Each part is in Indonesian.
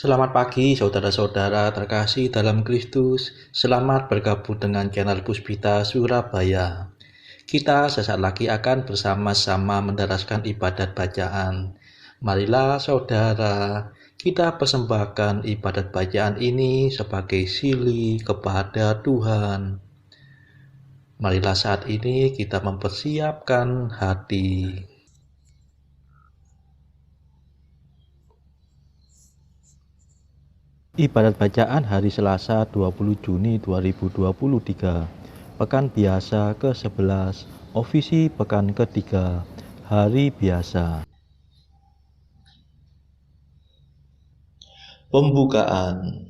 Selamat pagi saudara-saudara terkasih dalam Kristus. Selamat bergabung dengan channel Puspita Surabaya. Kita sesaat lagi akan bersama-sama menderaskan ibadat bacaan. Marilah saudara, kita persembahkan ibadat bacaan ini sebagai sili kepada Tuhan. Marilah saat ini kita mempersiapkan hati. Ibadat bacaan hari Selasa 20 Juni 2023, Pekan Biasa ke-11, Ofisi Pekan ketiga, Hari Biasa. Pembukaan.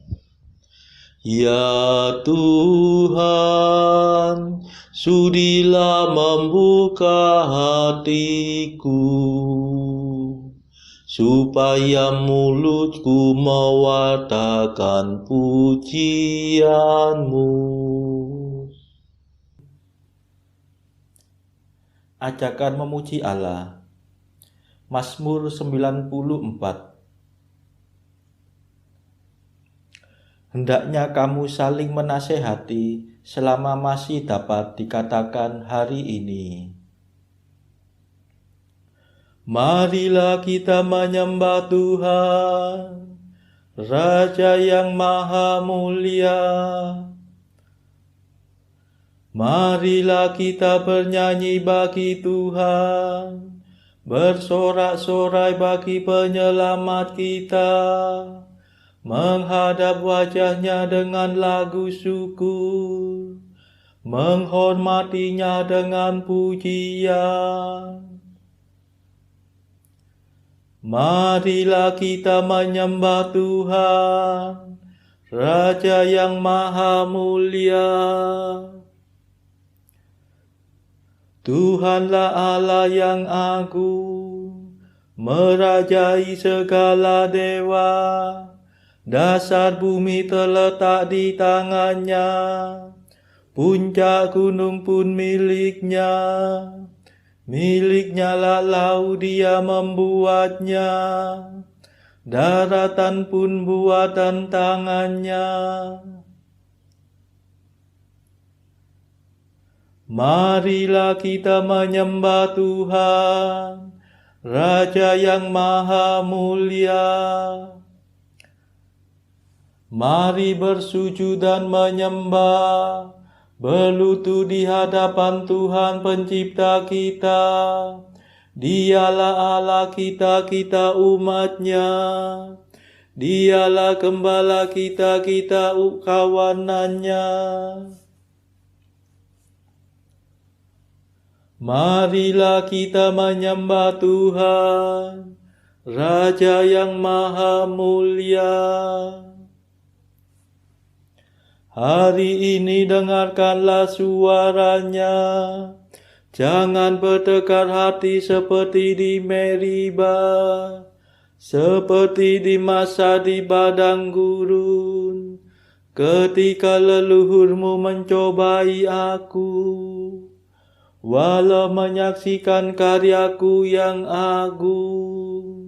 Ya Tuhan, sudilah membuka hatiku, supaya mulutku mewartakan pujian-Mu. Ajakan memuji Allah. Mazmur 94. Hendaknya kamu saling menasehati selama masih dapat dikatakan hari ini. Marilah kita menyembah Tuhan, Raja yang Maha Mulia. Marilah kita bernyanyi bagi Tuhan, bersorak-sorai bagi penyelamat kita, menghadap wajahnya dengan lagu syukur, menghormatinya dengan pujian. Marilah kita menyembah Tuhan, Raja yang Maha Mulia. Tuhanlah Allah yang agung, merajai segala dewa. Dasar bumi terletak di tangannya, puncak gunung pun miliknya. Miliknya lah laut dia membuatnya, daratan pun buatan tangannya. Marilah kita menyembah Tuhan, Raja yang Maha Mulia. Mari bersujud dan menyembah, berlutut di hadapan Tuhan Pencipta kita. Dialah Allah kita, kita umat-Nya. Dialah Gembala kita, kita kawanan-Nya. Marilah kita menyembah Tuhan, Raja yang Maha Mulia. Hari ini dengarkanlah suaranya, jangan bertekar hati seperti di Meriba, seperti di masa di padang gurun, ketika leluhurmu mencobai aku, walau menyaksikan karyaku yang agung.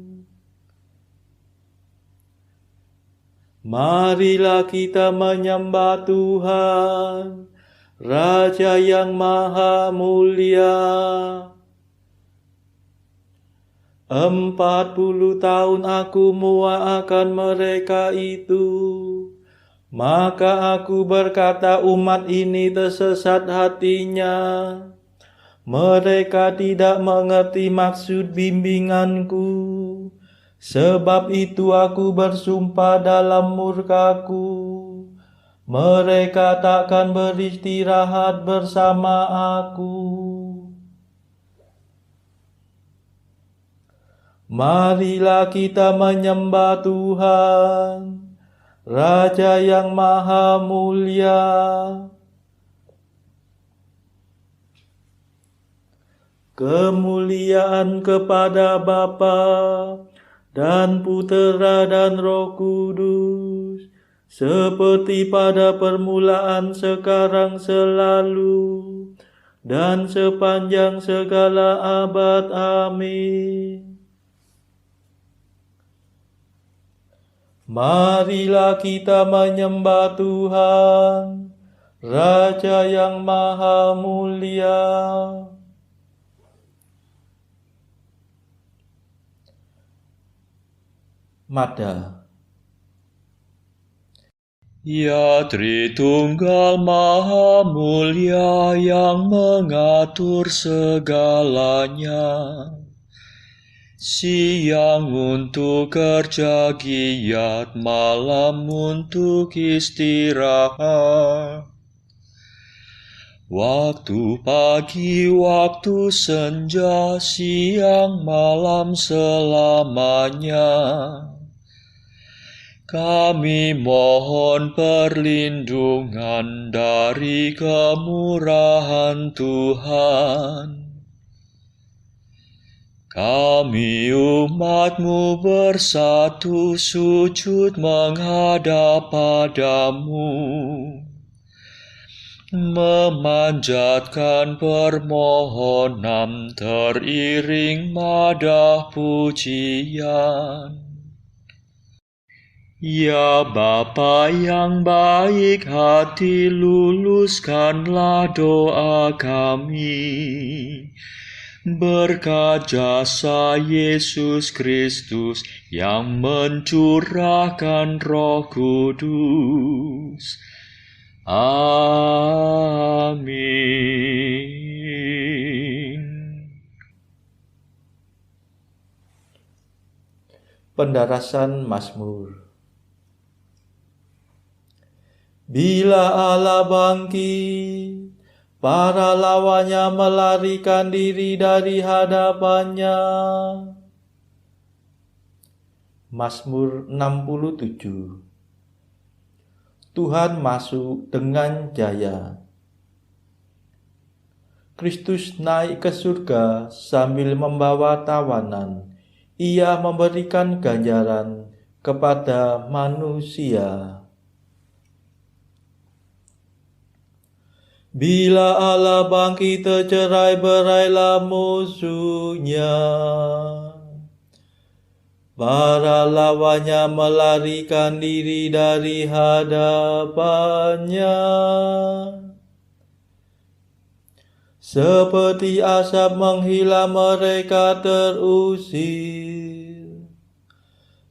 Marilah kita menyembah Tuhan, Raja yang Maha Mulia. 40 tahun aku muak akan mereka itu, maka aku berkata umat ini tersesat hatinya. Mereka tidak mengerti maksud bimbinganku. Sebab itu aku bersumpah dalam murkaku, mereka takkan beristirahat bersama aku. Marilah kita menyembah Tuhan, Raja yang Maha Mulia. Kemuliaan kepada Bapa dan Putera dan Roh Kudus, seperti pada permulaan, sekarang, selalu, dan sepanjang segala abad. Amin. Marilah kita menyembah Tuhan, Raja yang Maha Mulia. Mada. Ya Tritunggal Maha Mulia yang mengatur segalanya, siang untuk kerja giat, malam untuk istirahat. Waktu pagi, waktu senja, siang malam selamanya. Kami mohon perlindungan dari kemurahan Tuhan. Kami umat-Mu bersatu sujud menghadap padamu, memanjatkan permohonan teriring madah pujian. Ya Bapa yang baik hati, luluskanlah doa kami. Berkat jasa Yesus Kristus yang mencurahkan Roh Kudus. Amin. Pendarasan Mazmur. Bila Allah bangkit, para lawannya melarikan diri dari hadapannya. Mazmur 67. Tuhan masuk dengan jaya. Kristus naik ke surga sambil membawa tawanan. Ia memberikan ganjaran kepada manusia. Bila Allah bangkit, tercerai-berailah musuhnya. Para lawannya melarikan diri dari hadapannya. Seperti asap menghilang mereka terusir.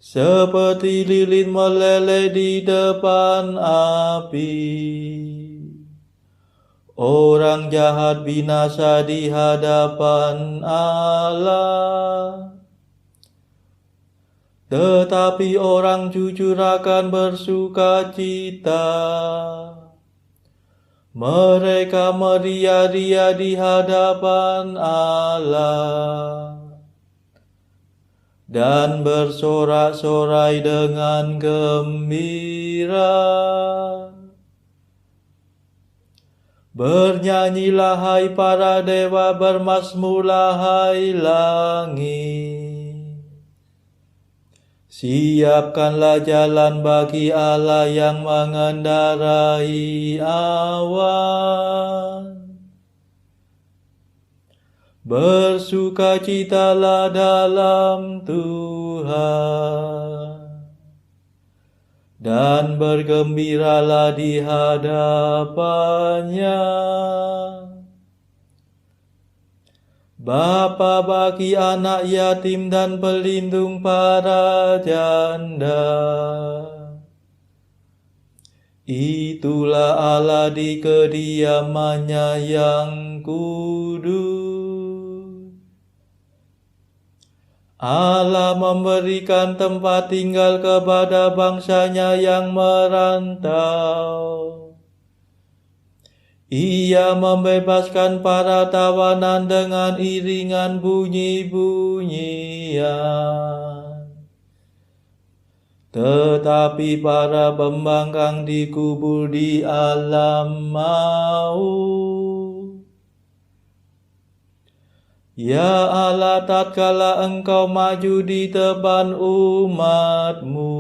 Seperti lilin meleleh di depan api. Orang jahat binasa di hadapan Allah, tetapi orang jujur akan bersukacita. Mereka meria-ria di hadapan Allah dan bersorak-sorai dengan gembira. Bernyanyilah hai para dewa, bermazmurlah hai langit. Siapkanlah jalan bagi Allah yang mengendarai awan. Bersukacitalah dalam Tuhan dan bergembiralah di hadapannya. Bapa bagi anak yatim dan pelindung para janda. Itulah Allah di kediamannya yang kudus. Allah memberikan tempat tinggal kepada bangsanya yang merantau. Ia membebaskan para tawanan dengan iringan bunyi-bunyian. Tetapi para pembangkang dikubur di alam maut. Ya Allah, tatkala Engkau maju di depan umat-Mu,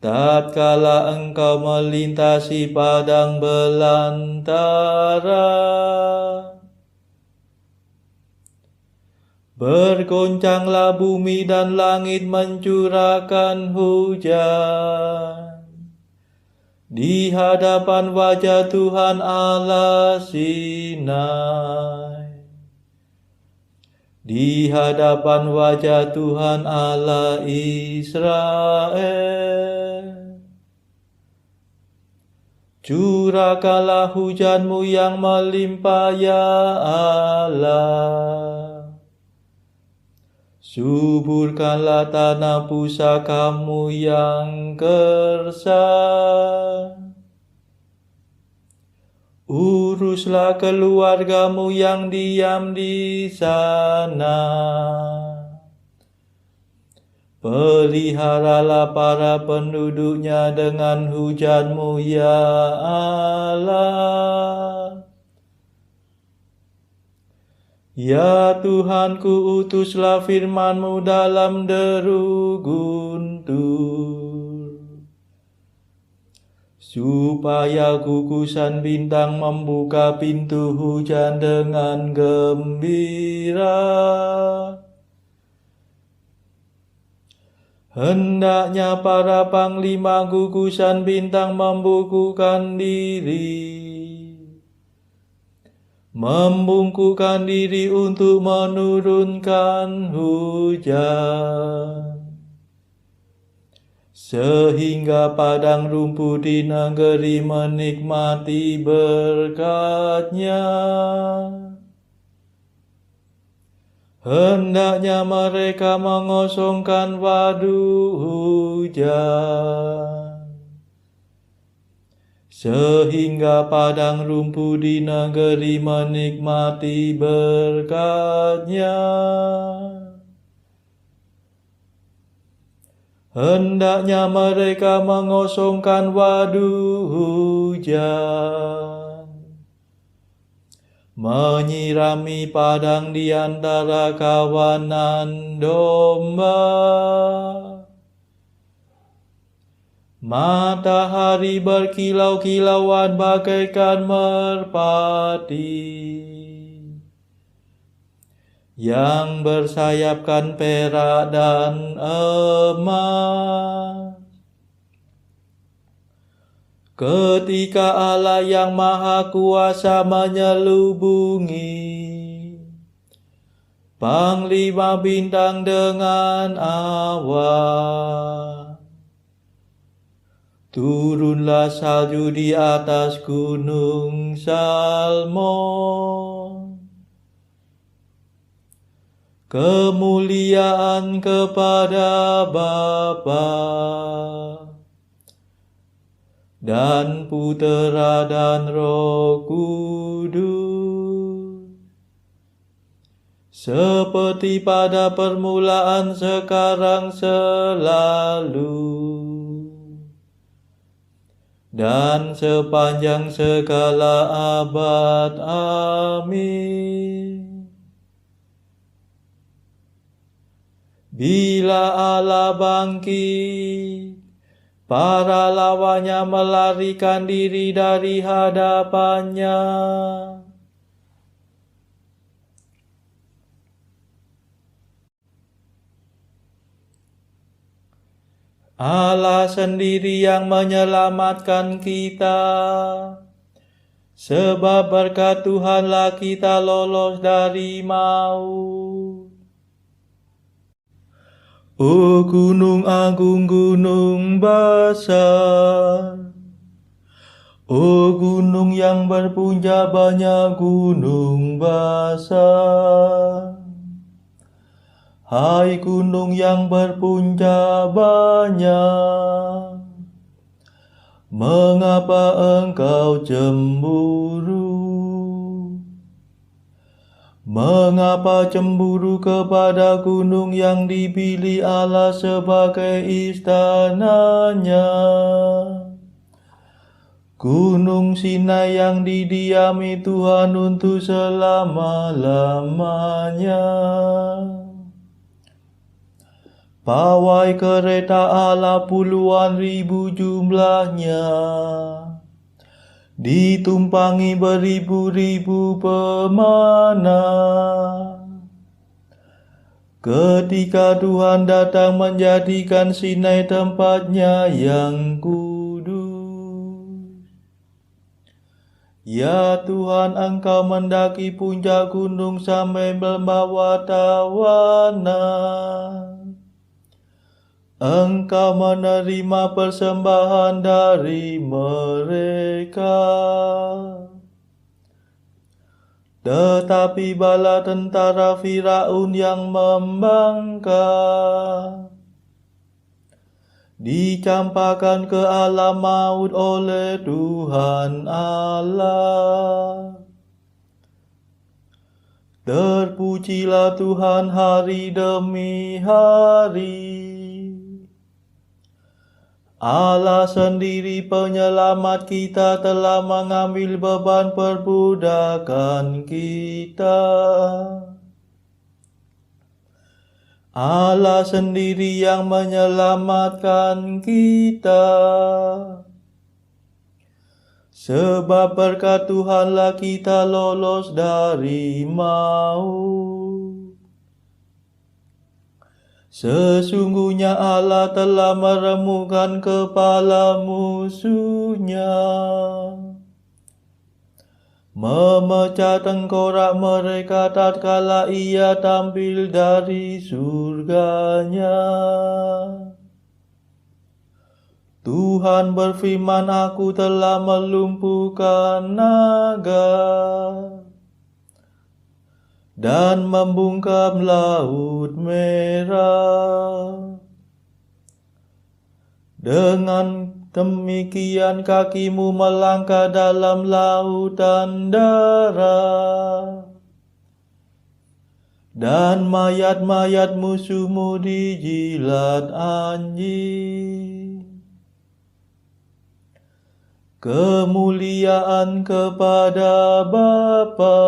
tatkala Engkau melintasi padang belantara, Bergoncanglah bumi dan langit mencurahkan hujan di hadapan wajah Tuhan Allah Sinai. Di hadapan wajah Tuhan Allah Israel. Curahkanlah hujan-Mu yang melimpah ya Allah. Suburkanlah tanah pusaka-Mu yang gersang. Uruslah keluarga-Mu yang diam di sana. Peliharalah para penduduknya dengan hujan-Mu ya Allah. Ya Tuhanku, utuslah firman-Mu dalam deru guntur, supaya gugusan bintang membuka pintu hujan dengan gembira. Hendaknya para panglima gugusan bintang membungkukkan diri untuk menurunkan hujan, sehingga padang rumput di negeri menikmati berkat-Nya. Hendaknya mereka mengosongkan waduk hujan, sehingga padang rumput di negeri menikmati berkat-Nya. Hendaknya mereka mengosongkan waduk hujan, menyirami padang di antara kawanan domba. Matahari berkilau-kilauan bagaikan merpati yang bersayapkan perak dan emas. Ketika Allah yang Maha Kuasa menyelubungi panglima bintang dengan awan, turunlah salju di atas gunung Salmon. Kemuliaan kepada Bapa dan Putera dan Roh Kudus, seperti pada permulaan, sekarang, selalu, dan sepanjang segala abad. Amin. Bila Allah bangkit, para lawannya melarikan diri dari hadapan-Nya. Allah sendiri yang menyelamatkan kita, sebab berkat Tuhanlah kita lolos dari maut. O gunung agung, gunung besar, o gunung yang berpuncak banyak, gunung besar. Hai gunung yang berpuncak banyak, mengapa engkau cemburu? Mengapa cemburu kepada gunung yang dipilih Allah sebagai istana-Nya? Gunung Sinai yang didiami Tuhan untuk selama-lamanya. Pawai kereta Allah puluhan ribu jumlahnya, ditumpangi beribu-ribu pemana. Ketika Tuhan datang menjadikan Sinai tempatnya yang kudus. Ya Tuhan, Engkau mendaki puncak gunung sampai membawa tawanan. Engkau menerima persembahan dari mereka. Tetapi bala tentara Firaun yang membangkang dicampakkan ke alam maut oleh Tuhan Allah. Terpujilah Tuhan hari demi hari. Allah sendiri penyelamat kita telah mengambil beban perbudakan kita. Allah sendiri yang menyelamatkan kita. Sebab berkat Tuhanlah kita lolos dari maut. Sesungguhnya Allah telah meremukkan kepala musuhnya, memecah tengkorak mereka tatkala ia tampil dari surganya. Tuhan berfirman, aku telah melumpuhkan naga dan membungkam laut merah. Dengan demikian kakimu melangkah dalam lautan darah, dan mayat-mayat musuhmu dijilat anjing. Kemuliaan kepada Bapa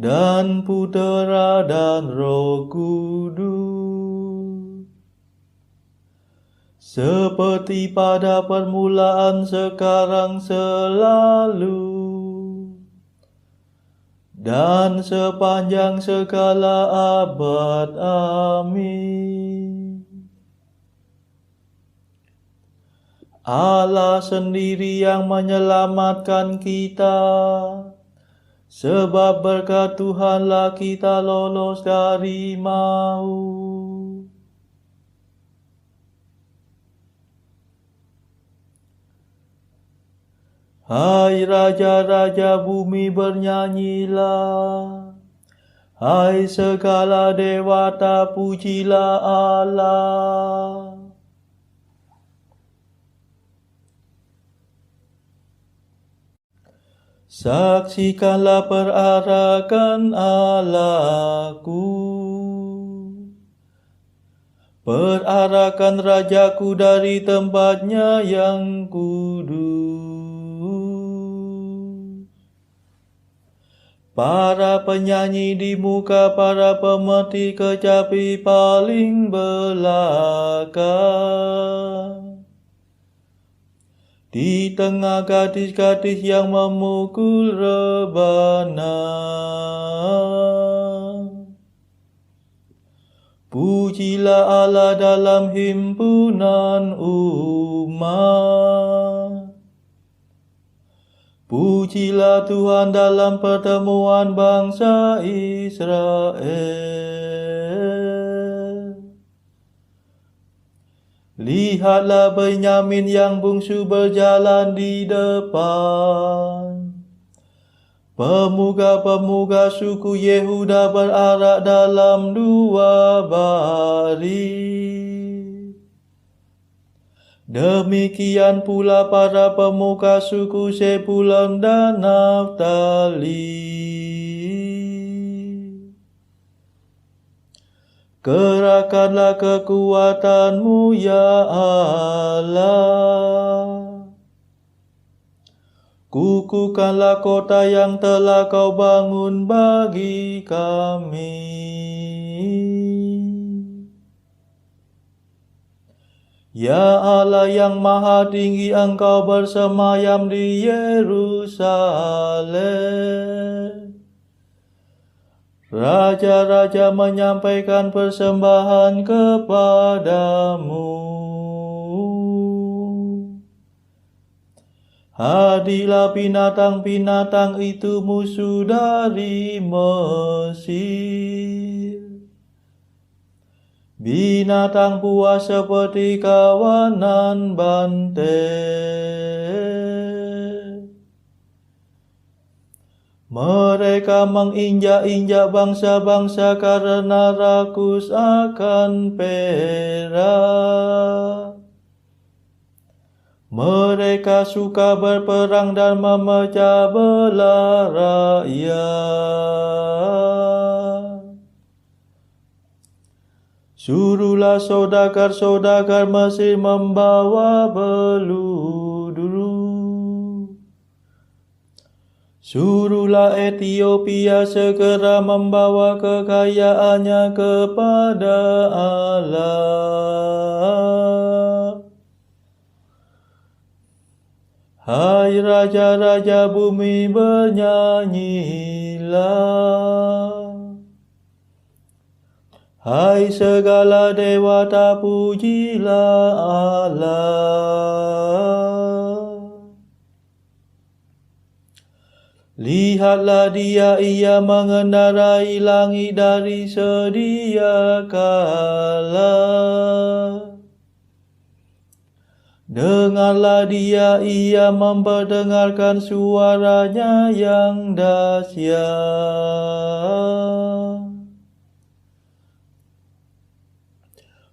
dan Putera dan Roh Kudus, seperti pada permulaan, sekarang, selalu, dan sepanjang segala abad. Amin. Allah sendiri yang menyelamatkan kita. Sebab berkat Tuhanlah kita lolos dari maut. Hai raja-raja bumi, bernyanyilah. Hai segala dewata, pujilah Allah. Saksikanlah perarakan Allahku, perarakan Rajaku dari tempatnya yang kudus. Para penyanyi di muka para pemerhati kecapi paling belakang. Di tengah gadis-gadis yang memukul rebana. Pujilah Allah dalam himpunan umat. Pujilah Tuhan dalam pertemuan bangsa Israel. Lihatlah Benyamin yang bungsu berjalan di depan. Pemuka-pemuka suku Yehuda berarak dalam 2 baris. Demikian pula para pemuka suku Zebulon dan Naftali. Kerahkanlah kekuatanmu, ya Allah. Kukuhkanlah kota yang telah kau bangun bagi kami. Ya Allah yang maha tinggi, Engkau bersemayam di Yerusalem. Raja-raja menyampaikan persembahan kepadamu. Hadirlah binatang-binatang itu musuh dari Mesir. Binatang buas seperti kawanan banteng. Mereka menginjak-injak bangsa-bangsa karena rakus akan perak. Mereka suka berperang dan memecah belah rakyat. Suruhlah saudagar-saudagar Mesir membawa peluru. Suruhlah Ethiopia segera membawa kekayaannya kepada Allah. Hai raja-raja bumi, bernyanyilah. Hai segala dewata, pujilah Allah. Lihatlah ia mengendarai langit dari sedia kala. Dengarlah ia memperdengarkan suaranya yang dahsyat.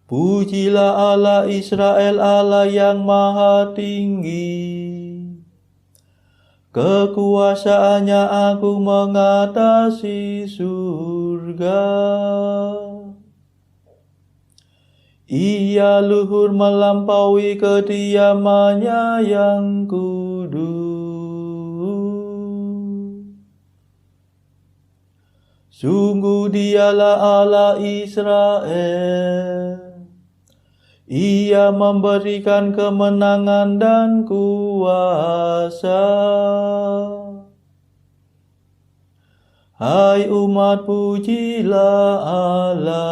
Pujilah Allah Israel, Allah yang maha tinggi. Kekuasaannya agung mengatasi surga. Ia luhur melampaui kediamannya yang kudus. Sungguh dialah Allah Israel. Ia memberikan kemenangan dan kuasa. Hai umat, pujilah Allah.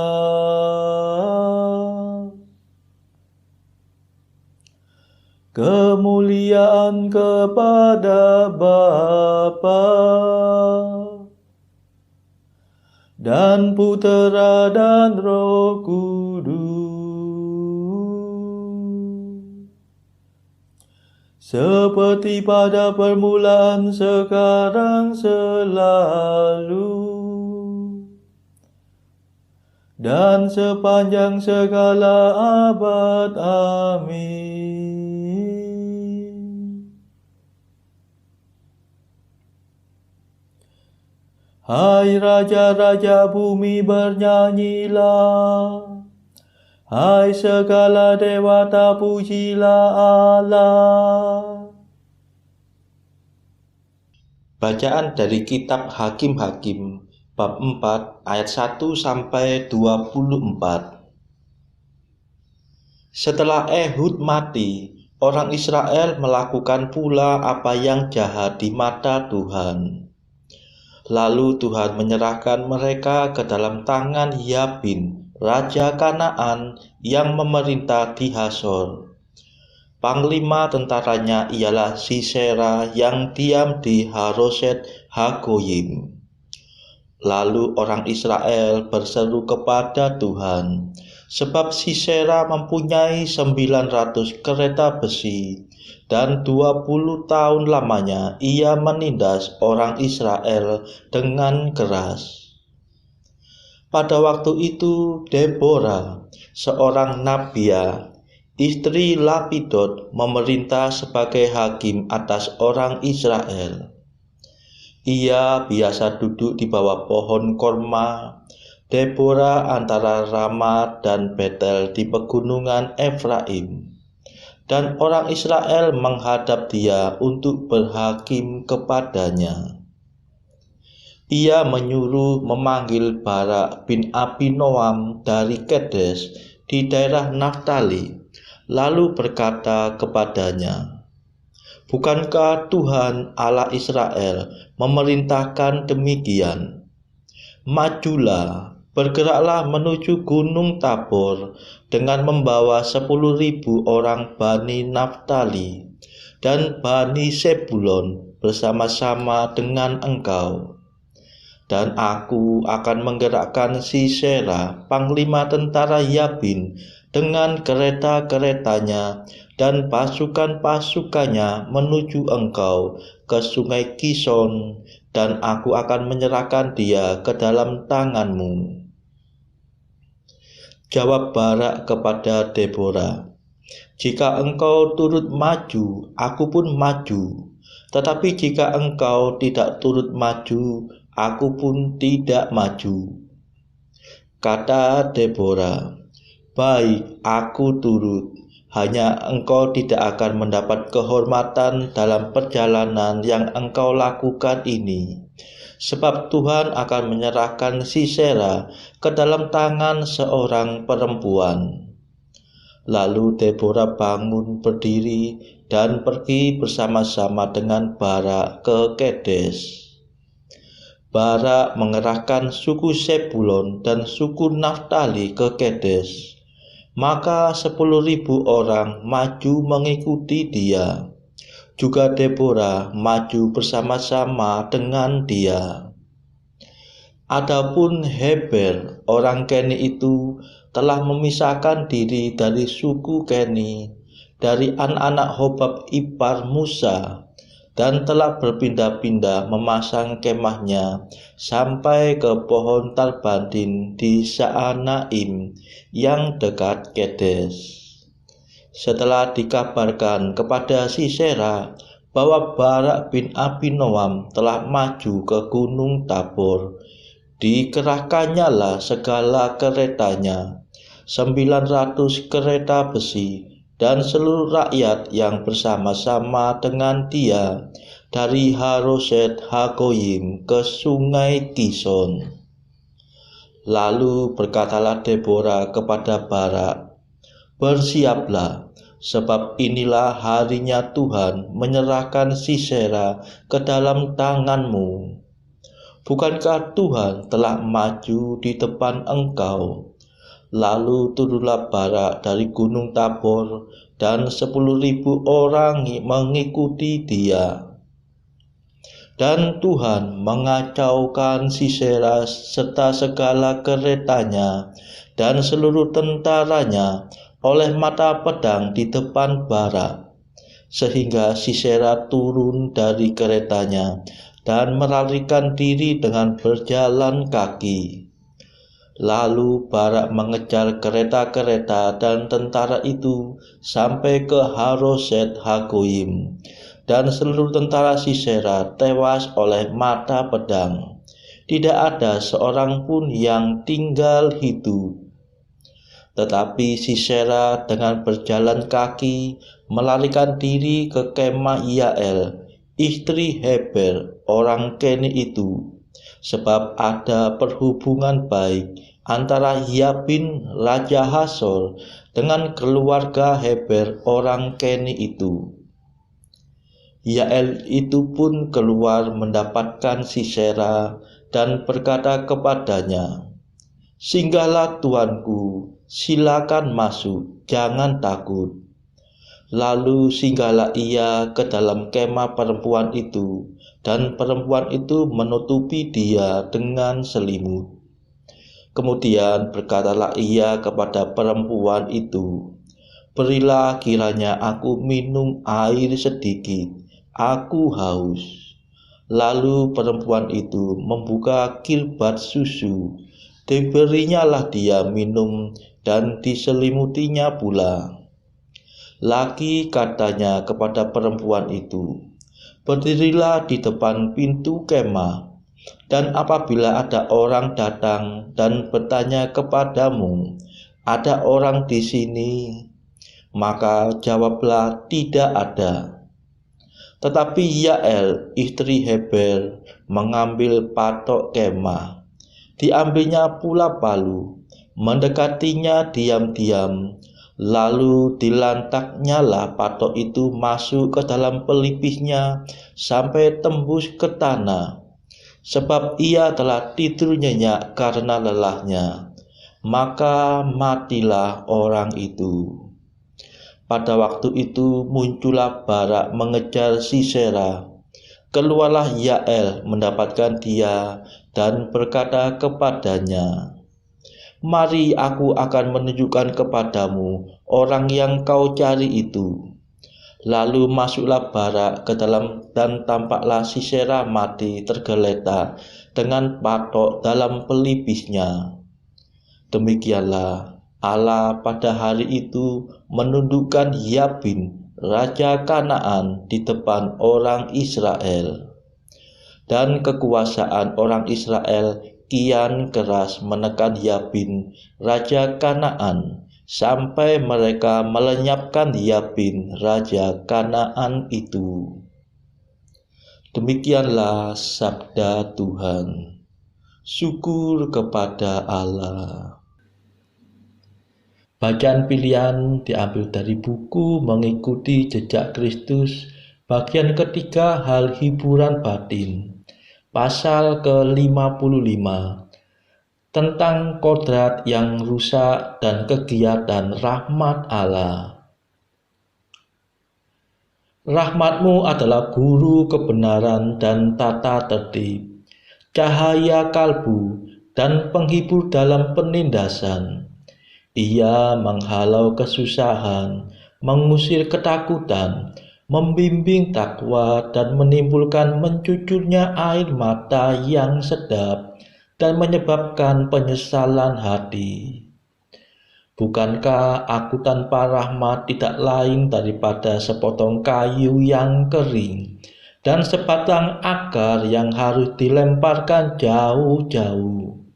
Kemuliaan kepada Bapa dan Putera dan Roh Kudus. Seperti pada permulaan, sekarang, selalu, dan sepanjang segala abad. Amin. Hai raja-raja bumi, bernyanyilah. Hai segala dewata, pujilah Allah. Bacaan dari kitab Hakim-Hakim bab 4 ayat 1 sampai 24. Setelah Ehud mati, orang Israel melakukan pula apa yang jahat di mata Tuhan. Lalu Tuhan menyerahkan mereka ke dalam tangan Yabin, raja Kanaan yang memerintah di Hasor. Panglima tentaranya ialah Sisera yang diam di Haroset Hagoyim. Lalu orang Israel berseru kepada Tuhan, sebab Sisera mempunyai 900 kereta besi, dan 20 tahun lamanya ia menindas orang Israel dengan keras. Pada waktu itu Deborah, seorang nabia, istri Lapidot, memerintah sebagai hakim atas orang Israel. Ia biasa duduk di bawah pohon korma, Deborah antara Rama dan Betel di pegunungan Efraim. Dan orang Israel menghadap dia untuk berhakim kepadanya. Ia menyuruh memanggil Barak bin Abinoam dari Kedes di daerah Naftali, lalu berkata kepadanya, "Bukankah Tuhan Allah Israel memerintahkan demikian? Majulah, bergeraklah menuju Gunung Tabor dengan membawa 10.000 orang Bani Naftali dan Bani Sebulon bersama-sama dengan engkau. Dan aku akan menggerakkan Sisera, panglima tentara Yabin, dengan kereta-keretanya dan pasukan-pasukannya menuju engkau ke sungai Kison, dan aku akan menyerahkan dia ke dalam tanganmu. Jawab Barak kepada Deborah, jika engkau turut maju, aku pun maju. Tetapi jika engkau tidak turut maju, aku pun tidak maju. Kata Deborah, baik, aku turut. Hanya engkau tidak akan mendapat kehormatan dalam perjalanan yang engkau lakukan ini. Sebab Tuhan akan menyerahkan Sisera ke dalam tangan seorang perempuan. Lalu Deborah bangun berdiri dan pergi bersama-sama dengan Barak ke Kedes. Barak mengerahkan suku Sebulon dan suku Naftali ke Kedes. Maka 10.000 orang maju mengikuti dia. Juga Deborah maju bersama-sama dengan dia. Adapun Heber, orang Keni itu, telah memisahkan diri dari suku Keni, dari anak-anak Hobab ipar Musa, dan telah berpindah-pindah memasang kemahnya sampai ke pohon Talbandin di Saanaim yang dekat Kedes. Setelah dikabarkan kepada Sisera bahwa Barak bin Abinoam telah maju ke Gunung Tabor, dikerahkannya lah segala keretanya, 900 kereta besi, dan seluruh rakyat yang bersama-sama dengan dia dari Haroset Hagoyim ke sungai Kison. Lalu berkatalah Deborah kepada Barak, bersiaplah, sebab inilah harinya Tuhan menyerahkan Sisera ke dalam tanganmu. Bukankah Tuhan telah maju di depan engkau? Lalu turunlah Barak dari Gunung Tabor, dan 10.000 orang mengikuti dia. Dan Tuhan mengacaukan Sisera serta segala keretanya dan seluruh tentaranya oleh mata pedang di depan Barak, sehingga Sisera turun dari keretanya dan melarikan diri dengan berjalan kaki. Lalu Barak mengejar kereta-kereta dan tentara itu sampai ke Haroset Hagoyim, dan seluruh tentara Sisera tewas oleh mata pedang. Tidak ada seorang pun yang tinggal hidup. Tetapi Sisera dengan berjalan kaki melarikan diri ke kemah Yael, istri Heber, orang Keni itu, sebab ada perhubungan baik antara Yabin Raja Hasor dengan keluarga Heber orang Keni itu. Yael itu pun keluar mendapatkan Sisera dan berkata kepadanya, singgahlah tuanku, silakan masuk, jangan takut. Lalu singgahlah ia ke dalam kemah perempuan itu, dan perempuan itu menutupi dia dengan selimut. Kemudian berkatalah ia kepada perempuan itu, berilah kiranya aku minum air sedikit, aku haus. Lalu perempuan itu membuka kirbat susu, diberinyalah dia minum dan diselimutinya pula. Lagi katanya kepada perempuan itu, berdirilah di depan pintu kemah, dan apabila ada orang datang dan bertanya kepadamu, ada orang di sini, maka jawablah tidak ada. Tetapi Yael, istri Heber, mengambil patok kemah, diambilnya pula palu, mendekatinya diam-diam, lalu dilantaknyalah patok itu masuk ke dalam pelipisnya sampai tembus ke tanah, sebab ia telah tidur nyenyak karena lelahnya. Maka matilah orang itu. Pada waktu itu muncullah Barak mengejar Sisera. Keluarlah Yael mendapatkan dia dan berkata kepadanya, "Mari, aku akan menunjukkan kepadamu orang yang kau cari itu." Lalu masuklah Barak ke dalam dan tampaklah Sisera mati tergeletak dengan patok dalam pelipisnya. Demikianlah Allah pada hari itu menundukkan Yabin, raja Kanaan, di depan orang Israel. Dan kekuasaan orang Israel kian keras menekan Yabin, raja Kanaan, sampai mereka melenyapkan Yabin, raja Kanaan itu. Demikianlah sabda Tuhan. Syukur kepada Allah. Bacaan pilihan diambil dari buku Mengikuti Jejak Kristus, bagian ketiga, hal hiburan batin, pasal ke-55, tentang kodrat yang rusak dan kegiatan rahmat Allah. Rahmat-Mu adalah guru kebenaran dan tata tertib, cahaya kalbu dan penghibur dalam penindasan. Ia menghalau kesusahan, mengusir ketakutan, membimbing takwa, dan menimbulkan mencucurnya air mata yang sedap, dan menyebabkan penyesalan hati. Bukankah aku tanpa rahmat tidak lain daripada sepotong kayu yang kering, dan sebatang akar yang harus dilemparkan jauh-jauh?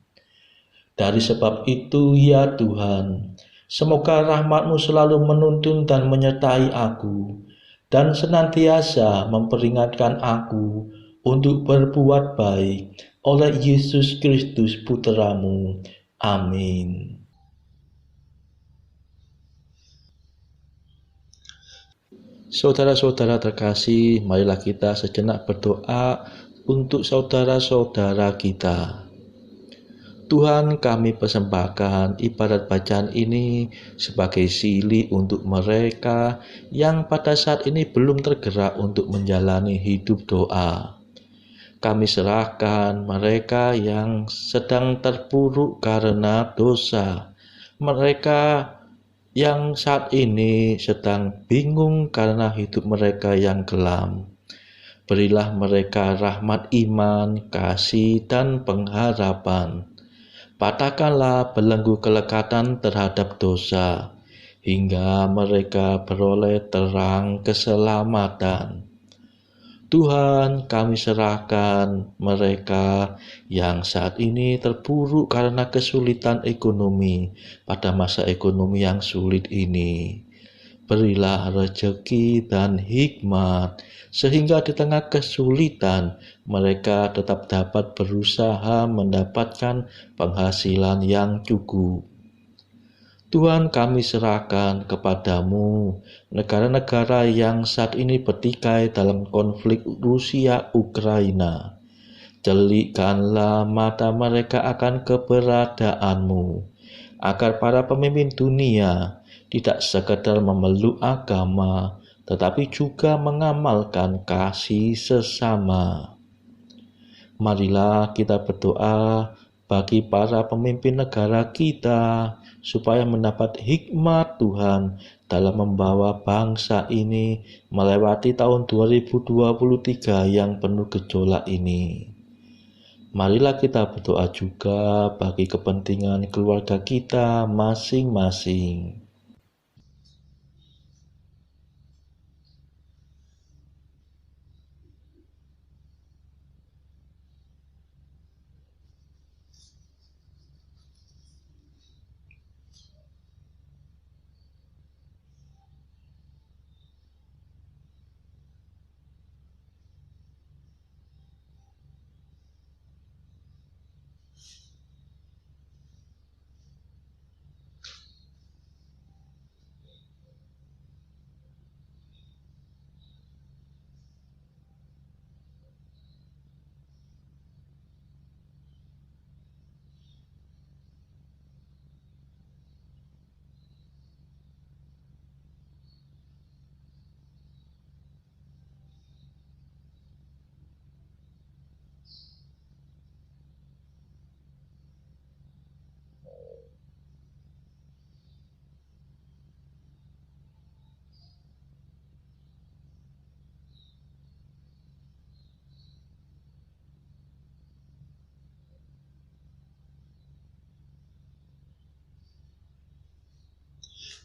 Dari sebab itu, ya Tuhan, semoga rahmat-Mu selalu menuntun dan menyertai aku, dan senantiasa memperingatkan aku untuk berbuat baik oleh Yesus Kristus Putra-Mu. Amin. Saudara-saudara terkasih, marilah kita sejenak berdoa untuk saudara-saudara kita. Tuhan, kami persembahkan ibadat bacaan ini sebagai silih untuk mereka yang pada saat ini belum tergerak untuk menjalani hidup doa. Kami serahkan mereka yang sedang terpuruk karena dosa, mereka yang saat ini sedang bingung karena hidup mereka yang kelam. Berilah mereka rahmat iman, kasih, dan pengharapan. Patahkanlah belenggu kelekatan terhadap dosa, hingga mereka beroleh terang keselamatan. Tuhan, kami serahkan mereka yang saat ini terpuruk karena kesulitan ekonomi pada masa ekonomi yang sulit ini. Berilah rezeki dan hikmat, sehingga di tengah kesulitan mereka tetap dapat berusaha mendapatkan penghasilan yang cukup. Tuhan, kami serahkan kepadamu negara-negara yang saat ini bertikai dalam konflik Rusia-Ukraina. Celikkanlah mata mereka akan keberadaanmu, agar para pemimpin dunia tidak sekedar memeluk agama, tetapi juga mengamalkan kasih sesama. Marilah kita berdoa bagi para pemimpin negara kita, supaya mendapat hikmat Tuhan dalam membawa bangsa ini melewati tahun 2023 yang penuh gejolak ini. Marilah kita berdoa juga bagi kepentingan keluarga kita masing-masing.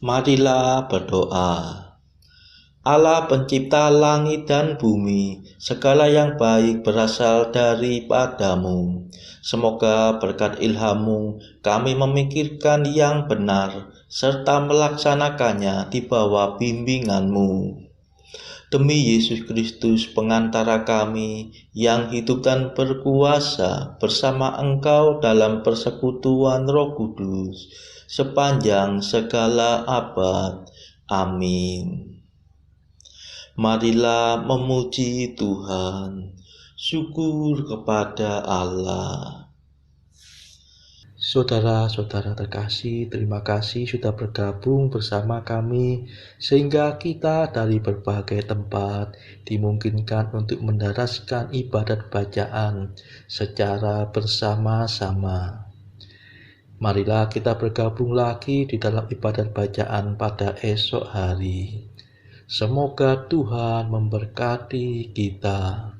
Marilah berdoa. Allah pencipta langit dan bumi, segala yang baik berasal daripadamu. Semoga berkat ilham-Mu kami memikirkan yang benar, serta melaksanakannya di bawah bimbingan-Mu. Demi Yesus Kristus pengantara kami, yang hidup dan berkuasa bersama Engkau dalam persekutuan Roh Kudus, sepanjang segala abad. Amin. Marilah memuji Tuhan. Syukur kepada Allah. Saudara-saudara terkasih, terima kasih sudah bergabung bersama kami sehingga kita dari berbagai tempat dimungkinkan untuk mendaraskan ibadat bacaan secara bersama-sama. Marilah kita bergabung lagi di dalam ibadat bacaan pada esok hari. Semoga Tuhan memberkati kita.